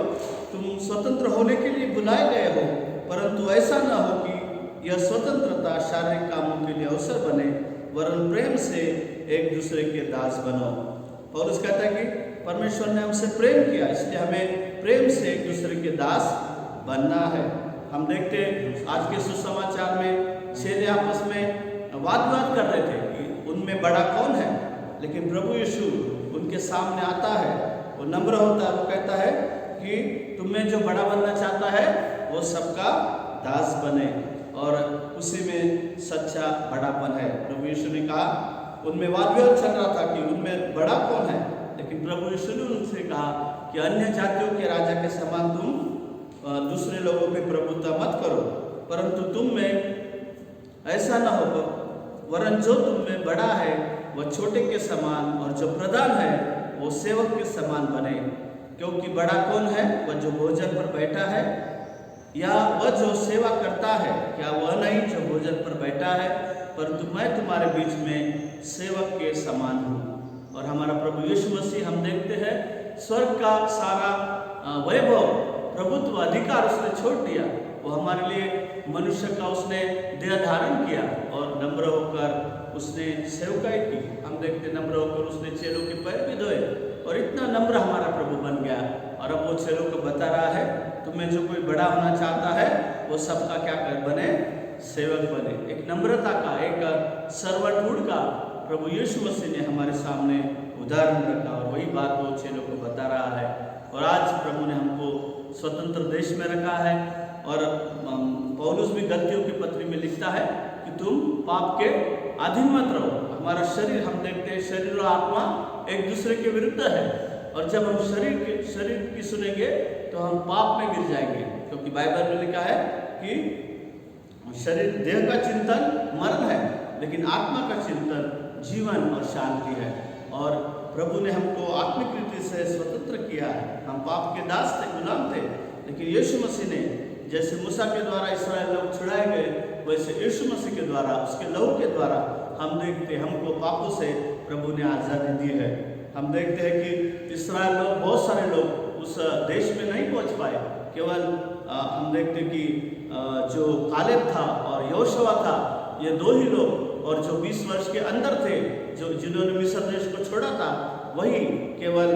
A: तुम स्वतंत्र होने के लिए बुलाए गए हो, परंतु ऐसा न हो कि यह स्वतंत्रता शारीरिक कामों के लिए अवसर बने, वरन प्रेम से एक दूसरे के दास बनो। पौलुस कहता है कि परमेश्वर ने हमसे प्रेम किया, इसलिए हमें प्रेम से एक दूसरे के दास बनना है। हम देखते हैं आज के सुसमाचार में चेले आपस में वाद कर रहे थे कि उनमें बड़ा कौन है, लेकिन प्रभु यीशु उनके सामने आता है, वो नम्र होता है, वो कहता है कि तुम्हें जो बड़ा बनना चाहता है वो सबका दास बने, और उसी में सच्चा बड़ापन है। प्रभु यीशु ने कहा, उनमें वाद चल रहा था कि उनमें बड़ा कौन है, लेकिन प्रभु यीशु ने उनसे कहा कि अन्य जातियों के राजा के समान तुम दूसरे लोगों पे प्रभुता मत करो, परंतु तुम में ऐसा न हो, वरन जो तुम में बड़ा है वह छोटे के समान और जो प्रधान है वो सेवक के समान बने। क्योंकि बड़ा कौन है, वह जो भोजन पर बैठा है या वह जो सेवा करता है, क्या वह नहीं जो भोजन पर बैठा है, परंतु मैं तुम्हारे बीच में सेवक के समान हूँ। और हमारा प्रभु यीशु मसीह हम देखते हैं स्वर्ग का सारा वैभव, प्रभुत्व, अधिकार उसने छोड़ दिया, वो हमारे लिए मनुष्य का उसने देह धारण किया और नम्र होकर उसने सेवकाई की। हम देखते नम्र होकर उसने चेलों के पैर भी धोए और इतना नम्र हमारा प्रभु बन गया। और अब वो चेलों को बता रहा है, तुम्हें जो कोई बड़ा होना चाहता है वो सबका क्या कर बने, सेवक बने। एक नम्रता का, एक सर्वंटहुड का प्रभु यीशु मसीह ने हमारे सामने उदाहरण रखा और वही बात वो चेलों को बता रहा है। और आज प्रभु ने हमको स्वतंत्र देश में रखा है। और पौलुस भी गलतियों की पत्री में लिखता है कि तुम पाप के अधीन मत रहो। हमारा शरीर, हम देखते हैं शरीर और आत्मा एक दूसरे के विरुद्ध है, और जब हम शरीर की सुनेंगे तो हम पाप में गिर जाएंगे, क्योंकि बाइबल में लिखा है कि शरीर, देह का चिंतन मरण है, लेकिन आत्मा का चिंतन जीवन और शांति है। और प्रभु ने हमको आत्मिक रीति से स्वतंत्र किया है। हम पाप के दास थे, गुलाम थे, लेकिन यीशु मसीह ने, जैसे मूसा के द्वारा इस्राएल लोग छुड़ाए गए, वैसे यीशु मसीह के द्वारा, उसके लहू के द्वारा हम देखते हमको पापों से प्रभु ने आज़ादी दी है। हम देखते हैं कि इस्राएल लोग, बहुत सारे लोग उस देश में नहीं पहुंच पाए। केवल हम देखते कि जो कालेब था और यहोशुआ था, ये दो ही लोग, और जो 20 वर्ष के अंदर थे, जो जिन्होंने मिस्र देश को छोड़ा था, वही केवल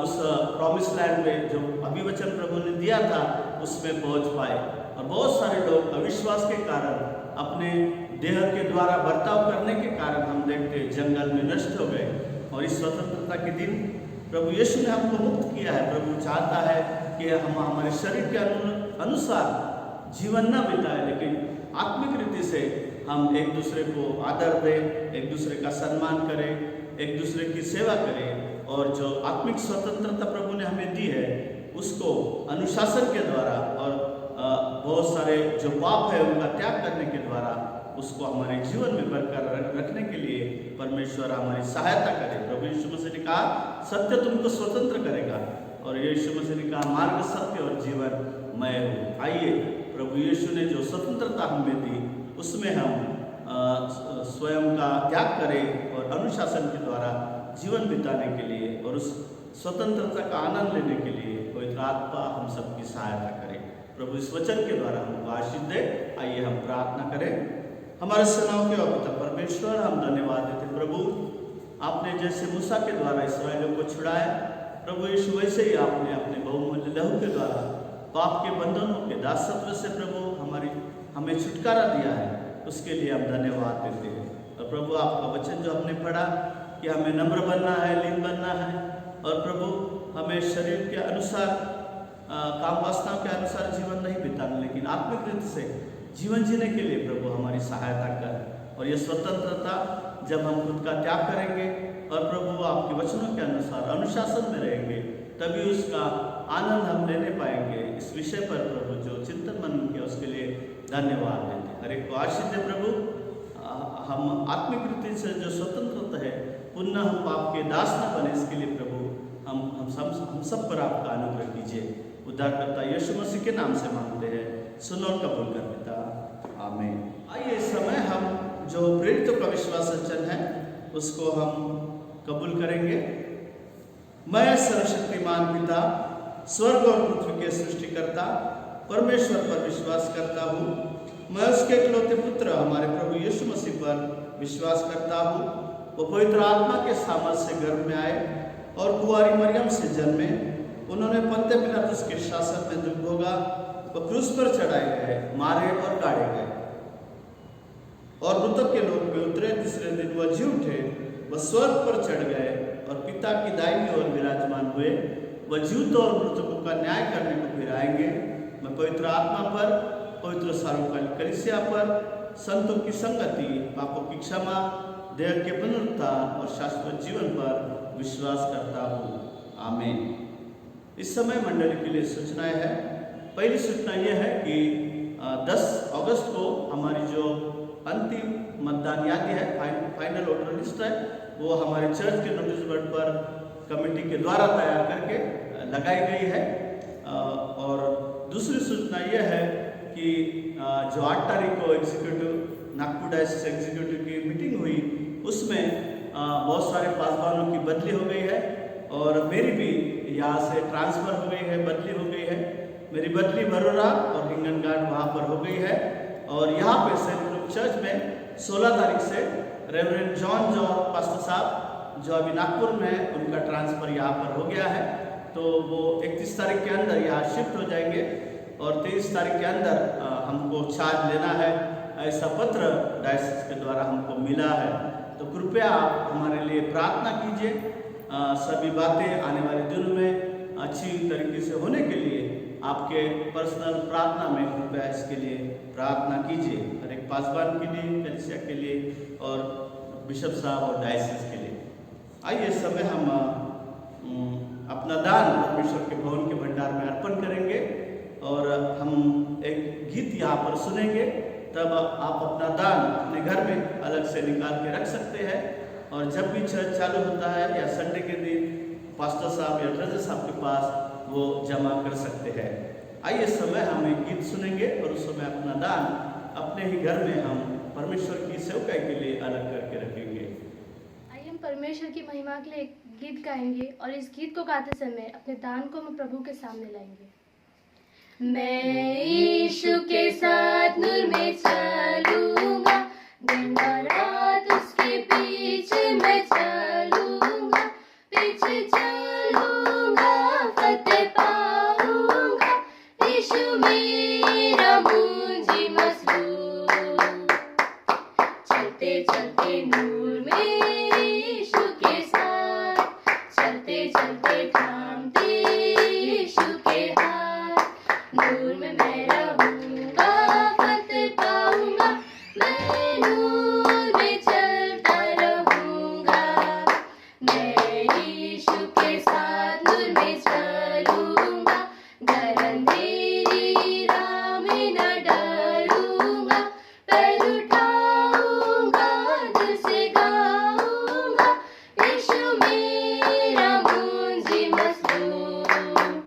A: उस प्रॉमिस लैंड में जो अभिवचन प्रभु ने दिया था उसमें पहुंच पाए। और बहुत सारे लोग अविश्वास के कारण, अपने देह के द्वारा बर्ताव करने के कारण हम देखते जंगल में नष्ट हो गए। और इस स्वतंत्रता के दिन प्रभु यीशु ने हमको मुक्त किया है। प्रभु चाहता है कि हम हमारे शरीर के अनुसार जीवन न बिताए, लेकिन आत्मिक रीति से हम एक दूसरे को आदर दें, एक दूसरे का सम्मान करें, एक दूसरे की सेवा करें, और जो आत्मिक स्वतंत्रता प्रभु ने हमें दी है उसको अनुशासन के द्वारा और बहुत सारे जो पाप है उनका त्याग करने के द्वारा उसको हमारे जीवन में बरकरार रखने के लिए परमेश्वर हमारी सहायता करे। प्रभु यीशु मसीह ने कहा सत्य तुमको स्वतंत्र करेगा, और यीशु मसीह ने कहा मार्ग, सत्य और जीवन मैं हूँ। आइए प्रभु यीशु ने जो स्वतंत्रता हमें दी उसमें हम स्वयं का त्याग करें और अनुशासन के द्वारा जीवन बिताने के लिए और उस स्वतंत्रता का आनंद लेने के लिए पवित्र आत्मा हम सबकी सहायता करे। प्रभु इस वचन के द्वारा हमको आशीष दे। आइए हम प्रार्थना करें। हमारे सेनाओं के और पिता परमेश्वर, हम धन्यवाद देते प्रभु, आपने जैसे मूसा के द्वारा इस्राएलियों को छुड़ाया, प्रभु यीशु वैसे ही आपने अपने बहुमूल्य लहू के द्वारा पाप के बंधनों के दासत्व से प्रभु हमें छुटकारा दिया है, उसके लिए हम धन्यवाद देते हैं। और प्रभु आपका वचन जो हमने पढ़ा कि हमें नम्र बनना है, लीन बनना है, और प्रभु हमें शरीर के अनुसार काम वासनाओं के अनुसार जीवन नहीं बिताना, लेकिन आत्मिक रीति से जीवन जीने के लिए प्रभु हमारी सहायता कर। और ये स्वतंत्रता जब हम खुद का त्याग करेंगे और प्रभु आपके वचनों के अनुसार अनुशासन में रहेंगे, तभी उसका आनंद हम लेने पाएंगे। इस विषय पर प्रभु जो चिंतन मनन किया उसके लिए धन्यवाद देते। हर एक को आशीष दे प्रभु। हम आत्मिक रीति से जो स्वतंत्रता है पुनः हम पाप के दास न बने, इसके लिए प्रभु हम सब पर आपका अनुग्रह कीजिए। उद्धारकर्ता यीशु मसीह के नाम से मांगते हैं, सुनो और कबूल कर पिता, आमीन। आइए इस समय हम जो प्रेरितों का विश्वास वचन है उसको हम कबूल करेंगे। मैं सर्वशक्तिमान पिता, स्वर्ग और पृथ्वी के सृष्टिकर्ता परमेश्वर पर विश्वास करता हूँ। मैं उसके इकलौते पुत्र हमारे प्रभु यीशु मसीह पर विश्वास करता हूँ। वो पवित्र आत्मा के सामर्थ्य से गर्भ में आए और कुंवारी मरियम से जन्मे। उन्होंने पंते पिलातुस के शासन में दुख भोगा, वो क्रूस पर चढ़ाए गए, मारे और गाड़े गए, और मृतक के लोक में उतरे। तीसरे दिन वह जी उठे, वह स्वर्ग पर चढ़ गए और पिता की दाहिनी ओर विराजमान हुए। वह जीवितों और मृतकों का न्याय करने को फिर आएंगे। मैं पवित्र आत्मा पर, पवित्र सार्वकालिक कलीसिया पर, संतों की संगति, पापों की क्षमा, देह के पुनरुत्थान और शाश्वत जीवन पर विश्वास करता हूँ, आमीन। इस समय मंडली के लिए सूचनाएं हैं। पहली सूचना यह है कि 10 अगस्त को हमारी जो अंतिम मतदान यादी है, फाइनल वोटर लिस्ट है, वो हमारे चर्च के नोटिस बोर्ड पर कमेटी के द्वारा तैयार करके लगाई गई है। और दूसरी सूचना यह है कि जो 8 तारीख को एग्जीक्यूटिव नागपुर डायसिस एग्जीक्यूटिव की मीटिंग हुई, उसमें बहुत सारे पासवानों की बदली हो गई है और मेरी भी यहाँ से ट्रांसफ़र हो गई है, बदली हो गई है। मेरी बदली बरोरा और हिंगनघाट वहाँ पर हो गई है। और यहाँ पे सेंट लूक चर्च में 16 तारीख से रेवरेंड जॉन पास्टर साहब जो अभी नागपुर में है, उनका ट्रांसफ़र यहाँ पर हो गया है। तो वो 31 तारीख के अंदर यहाँ शिफ्ट हो जाएंगे और 23 तारीख के अंदर हमको चार्ज लेना है, ऐसा पत्र डायसिस के द्वारा हमको मिला है। तो कृपया आप हमारे लिए प्रार्थना कीजिए। सभी बातें आने वाले दिनों में अच्छी तरीके से होने के लिए आपके पर्सनल प्रार्थना में कृपया इसके लिए प्रार्थना कीजिए, हर एक पासवान के लिए, कलीसिया के लिए और बिशप साहब और डायसिस के लिए। आइए इस समय हम अपना दान परमेश्वर के भवन के भंडार में अर्पण करेंगे और हम एक गीत यहाँ पर सुनेंगे। तब आप अपना दान अपने घर में अलग से निकाल के रख सकते हैं और जब भी चर्च चालू होता है या संडे के दिन पास्टर साहब या ट्रेजर साहब के पास वो जमा कर सकते हैं। आइए इस समय हम एक गीत सुनेंगे और उस समय अपना दान अपने ही घर में हम परमेश्वर की सेवकाई के लिए अलग करके रखेंगे।
I: आइए हम परमेश्वर की महिमा के लिए एक गीत गाएंगे और इस गीत को गाते समय अपने दान को हम प्रभु के सामने लाएंगे। मैं यीशु के साथ नूर में चलूंगा, दिन और रात उसके पीछे मैं चलूंगा, पीछे चलूंगा फतेह पाऊंगा, यीशु मेरा मुझे मजबूत। चलते चलते नूर में यीशु के साथ, चलते चलते थामते यीशु के हाथ, नूर में मैं रहूंगा उठाऊंगा, दिल से गाऊंगा, यीशु मेरा मुंजी मसलूम।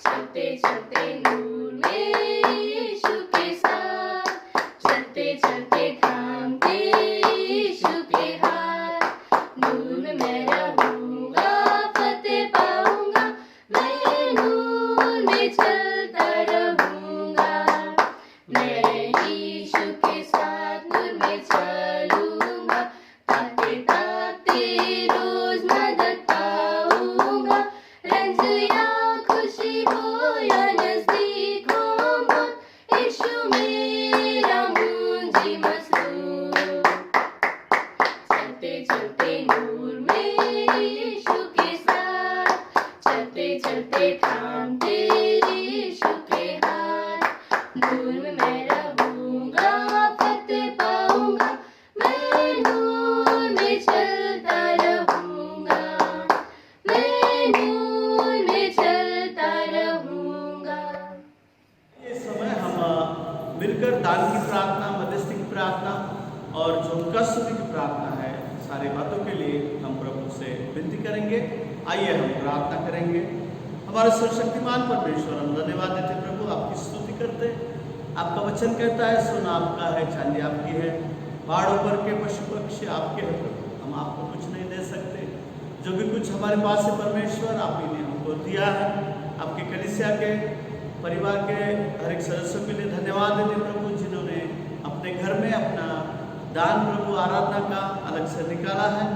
I: चलते चलते नूर में यीशु के साथ, चलते चलते थामते यीशु के हाथ। नूर में मैं रहूंगा, फतेह पाऊंगा, मैं नूर में चलता रहूंगा। मैं यीशु के साथ नूर में चलूंगा, ताकते ताकते रोज मदद पाऊंगा। रंज या खुशी हो या नजदीक हो मौत, यीशु मेरा मुंजी मसलूम। चलते चलते नूर में यीशु के साथ, चलते चलते थामते यीशु के हाथ। नूर में मैं रहूंगा, फतेह पाऊंगा, मैं नूर में चलता रहूंगा, मैं नूर में चलता रहूंगा।
A: इस समय हम मिलकर दान की प्रार्थना, मध्यस्थी की प्रार्थना और जो कष्ट की प्रार्थना है, सारी बातों के लिए हम प्रभु से विनती करेंगे। आइए हम प्रार्थना करेंगे। हमारे सर्वशक्तिमान परमेश्वर, हम धन्यवाद देते प्रभु, आपकी स्तुति करते। आपका वचन कहता है, सोना आपका है, चांदी आपकी है, पहाड़ों पर के पशु पक्षी आपके हैं प्रभु, हम आपको कुछ नहीं दे सकते। जो भी कुछ हमारे पास है परमेश्वर, आप ही ने हमको दिया है। आपके कलीसिया के परिवार के हर एक सदस्यों के लिए धन्यवाद देते प्रभु, जिन्होंने अपने घर में अपना दान प्रभु आराधना का अलग से निकाला है।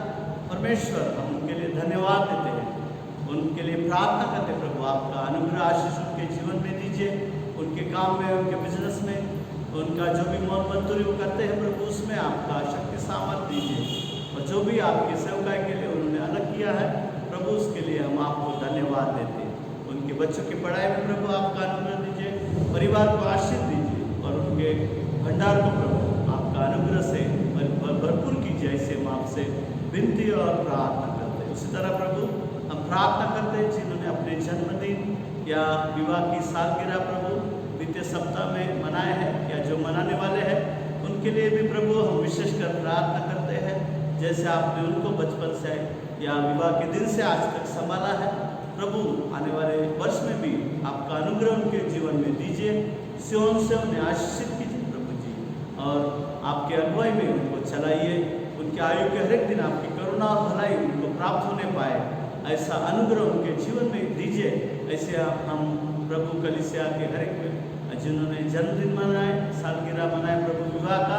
A: परमेश्वर, हम उनके लिए धन्यवाद देते हैं, उनके लिए प्रार्थना करते प्रभु, आपका अनुग्रह आशीष उनके जीवन में दीजिए, उनके काम में, उनके बिजनेस में, उनका जो भी मोल मजदूरी वो करते हैं प्रभु, उसमें आपका शक्ति सामर्थ दीजिए। और जो भी आपके सेवकाई के लिए उन्होंने अलग किया है प्रभु, उसके लिए हम आपको धन्यवाद देते हैं। उनके बच्चों की पढ़ाई में प्रभु आपका अनुग्रह दीजिए, परिवार को आशीष दीजिए और उनके भंडार को प्रभु आपका अनुग्रह से भरपूर कीजिए। ऐसे हम आपसे विनती और प्रार्थना करते हैं। उसी तरह प्रभु हम प्रार्थना करते हैं, जिन्होंने अपने जन्मदिन या विवाह की सालगिरह प्रभु बीते सप्ताह में मनाए हैं या जो मनाने वाले हैं, उनके लिए भी प्रभु हम विशेषकर प्रार्थना करते हैं। जैसे आपने उनको बचपन से या विवाह के दिन से आज तक संभाला है प्रभु, आने वाले वर्ष में भी आपका अनुग्रह उनके जीवन में दीजिए। सियोन से उन्हें आशीषित कीजिए प्रभु जी, और आपके अगुवाई में उनको चलाइए। उनके आयु के हर एक दिन आपकी करुणा और भलाई उनको प्राप्त होने पाए, ऐसा अनुग्रह उनके जीवन में दीजिए। ऐसे हम प्रभु कलीसिया के हर एक जिन्होंने जन्मदिन मनाए, सालगिरह मनाए प्रभु विवाह का,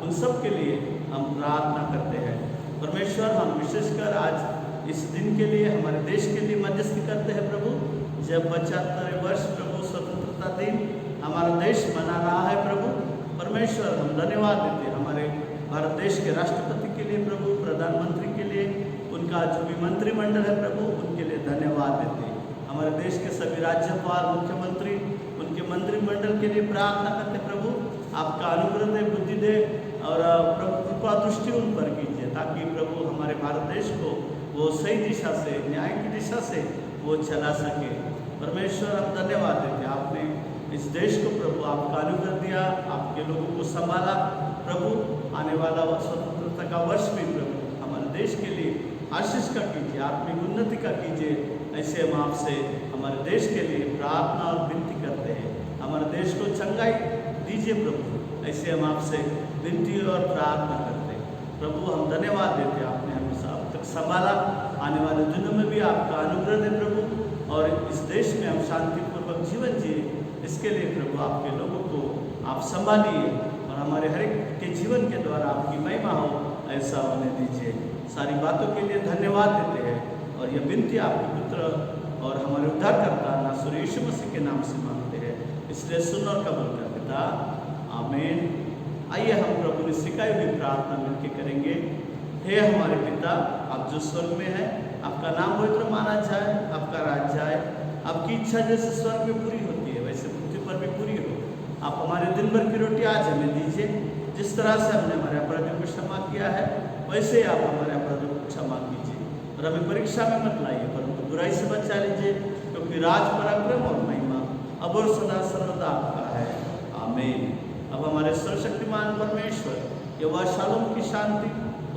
A: उन सब के लिए हम प्रार्थना करते हैं। परमेश्वर, हम विशेषकर आज इस दिन के लिए, हमारे देश के लिए मध्यस्थी करते हैं प्रभु, जब 75वें वर्ष प्रभु स्वतंत्रता दिन हमारा देश मना रहा है प्रभु। परमेश्वर, हम धन्यवाद देते हैं हमारे भारत देश के राष्ट्रपति के लिए प्रभु, प्रधानमंत्री के लिए, उनका जो भी मंत्रिमंडल है प्रभु, उनके लिए धन्यवाद देते हैं। हमारे देश के सभी राज्यपाल, मुख्यमंत्री, उनके मंत्रिमंडल के लिए प्रार्थना करते प्रभु, आपका अनुग्रह दे, बुद्धि दे और प्रभु कृपा दृष्टि उन पर कीजिए, ताकि प्रभु हमारे भारत देश को वो सही दिशा से, न्याय की दिशा से वो चला सके। परमेश्वर, हम धन्यवाद देते हैं, आपने इस देश को प्रभु आपका अनुग्रह दिया, आपके लोगों को संभाला प्रभु। आने वाला स्वतंत्रता का वर्ष भी प्रभु हमारे देश के लिए आशीष का कीजिए, आत्मिक उन्नति का कीजिए। ऐसे हम आपसे हमारे देश के लिए प्रार्थना और विनती करते हैं। हमारे देश को चंगाई दीजिए प्रभु, ऐसे हम आपसे विनती और प्रार्थना करते हैं प्रभु। हम धन्यवाद देते हैं, आपने हमें अब तक संभाला, आने वाले दिनों में भी आपका अनुग्रह दे प्रभु, और इस देश में हम शांतिपूर्वक जीवन जिए, इसके लिए प्रभु आपके लोगों को आप संभालिए और हमारे हर एक के जीवन के द्वारा आपकी महिमा हो, ऐसा होने दीजिए। सारी बातों के लिए धन्यवाद देते हैं और यह विनती आपके पुत्र और हमारे उद्धारकर्ता नासुर यीशु मसीह के नाम से मांगते हैं, इसलिए सुन और कबूल कर पिता, आमीन। आइए हम प्रभु ने सिखाई हुई प्रार्थना मिलकर करेंगे। हे हमारे पिता, आप जो स्वर्ग में हैं, आपका नाम पवित्र माना जाए, आपका राज्य आए, आपकी इच्छा जैसे स्वर्ग में पूरी होती है वैसे पृथ्वी पर भी पूरी हो। आप हमारे दिन भर की रोटी आज हमें दीजिए, जिस तरह से हमने हमारे अपराधियों को क्षमा किया है, वैसे आप हमारे अपराधियों को क्षमा कीजिए, और हमें परीक्षा में मत लाइए, परंतु बुराई से बचा लीजिए, क्योंकि राज, पराक्रम और महिमा अब और सदा सर्वदा आपका है, आमीन। अब हमारे सर्वशक्तिमान परमेश्वर, यहोवा शालोम की शांति,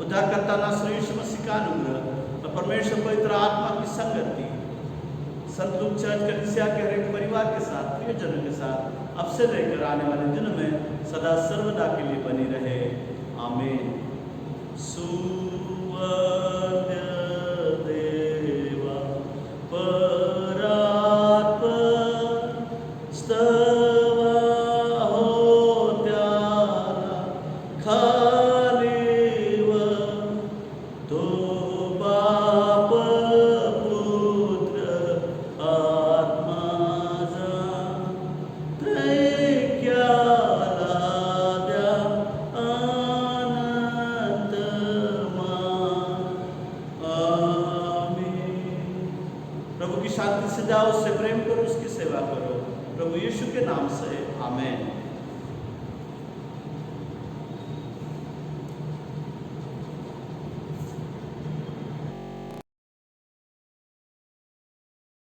A: उद्धारकर्ता नासरी यीशु मसीह का अनुग्रह और परमेश्वर पवित्र आत्मा की संगति संत लूक चर्च कलीसिया के हर एक परिवार के साथ, प्रियजनों के साथ अब से लेकर आने वाले दिनों में सदा सर्वदा के लिए बनी रहे। आमीन। सुवर्ग देवा परात्पर स्तवा होत्याना खालीव तो बाप पुत्र आत्माजा त्रैक्याला द्या प्रभु की शांति से जाओ, उससे प्रेम करो, उसकी सेवा करो। प्रभु यीशु के नाम से आमेन।